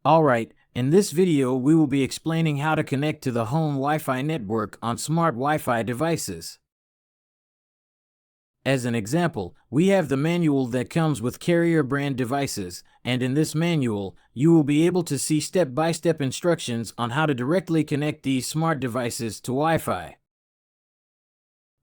Alright, in this video we will be explaining how to connect to the home Wi-Fi network on smart Wi-Fi devices. As an example, we have the manual that comes with carrier brand devices, and in this manual, you will be able to see step-by-step instructions on how to directly connect these smart devices to Wi-Fi.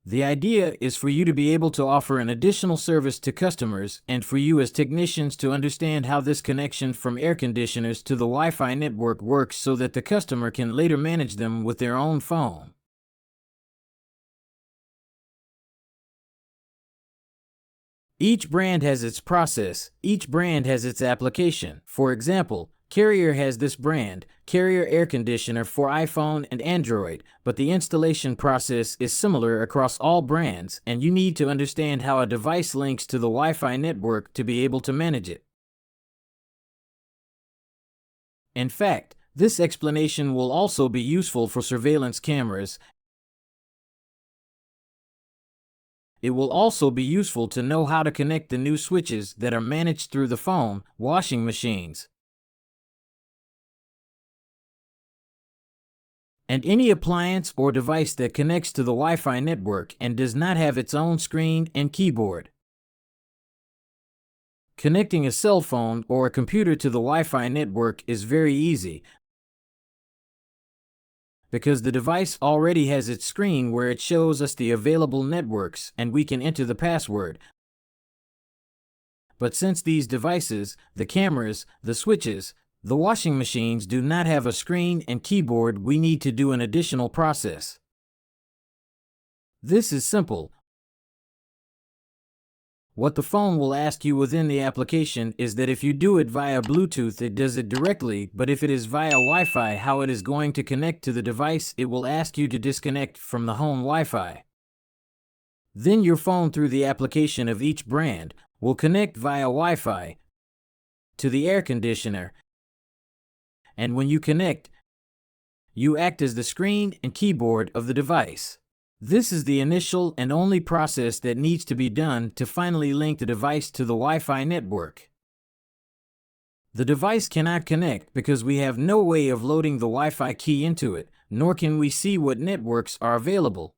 The idea is for you to be able to offer an additional service to customers and for you as technicians to understand how this connection from air conditioners to the Wi-Fi network works so that the customer can later manage them with their own phone. Each brand has its process, each brand has its application. For example, Carrier has this brand, Carrier Air Conditioner for iPhone and Android, but the installation process is similar across all brands, and you need to understand how a device links to the Wi-Fi network to be able to manage it. In fact, this explanation will also be useful for surveillance cameras. It will also be useful to know how to connect the new switches that are managed through the phone, washing machines, and any appliance or device that connects to the Wi-Fi network and does not have its own screen and keyboard. Connecting a cell phone or a computer to the Wi-Fi network is very easy because the device already has its screen where it shows us the available networks and we can enter the password. But since these devices, the cameras, the switches, the washing machines do not have a screen and keyboard, we need to do an additional process. This is simple. What the phone will ask you within the application is that if you do it via Bluetooth, it does it directly, but if it is via Wi-Fi, how it is going to connect to the device, it will ask you to disconnect from the home Wi-Fi. Then your phone, through the application of each brand, will connect via Wi-Fi to the air conditioner. And when you connect, you act as the screen and keyboard of the device. This is the initial and only process that needs to be done to finally link the device to the Wi-Fi network. The device cannot connect because we have no way of loading the Wi-Fi key into it, nor can we see what networks are available.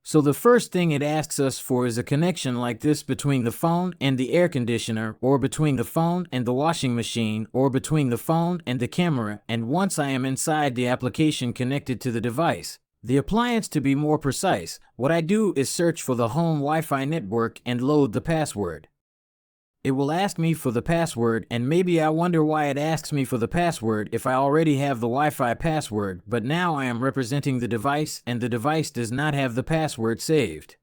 So the first thing it asks us for is a connection like this between the phone and the air conditioner, or between the phone and the washing machine, or between the phone and the camera, and once I am inside the application connected to the device, the appliance to be more precise, what I do is search for the home Wi-Fi network and load the password. It will ask me for the password, and maybe I wonder why it asks me for the password if I already have the Wi-Fi password, but now I am representing the device and the device does not have the password saved.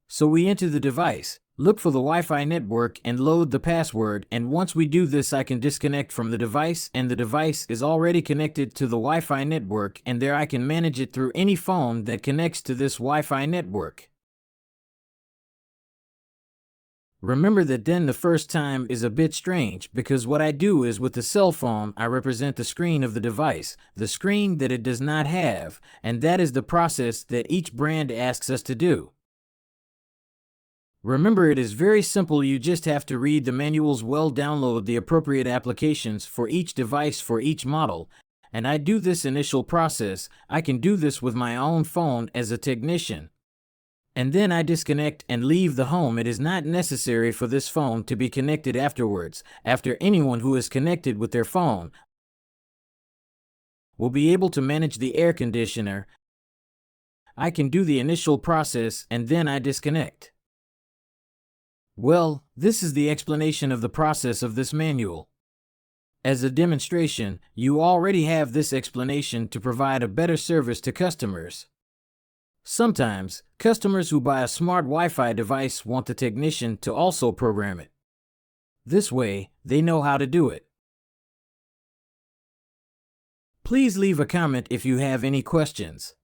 So we enter the device, look for the Wi-Fi network and load the password, and once we do this I can disconnect from the device and the device is already connected to the Wi-Fi network, and there I can manage it through any phone that connects to this Wi-Fi network. Remember that then the first time is a bit strange because what I do is with the cell phone I represent the screen of the device, the screen that it does not have, and that is the process that each brand asks us to do. Remember, it is very simple, you just have to read the manuals well, download the appropriate applications for each device for each model, and I do this initial process. I can do this with my own phone as a technician. And then I disconnect and leave the home. It is not necessary for this phone to be connected afterwards. After anyone who is connected with their phone will be able to manage the air conditioner, I can do the initial process and then I disconnect. Well, this is the explanation of the process of this manual. As a demonstration, you already have this explanation to provide a better service to customers. Sometimes, customers who buy a smart Wi-Fi device want the technician to also program it. This way, they know how to do it. Please leave a comment if you have any questions.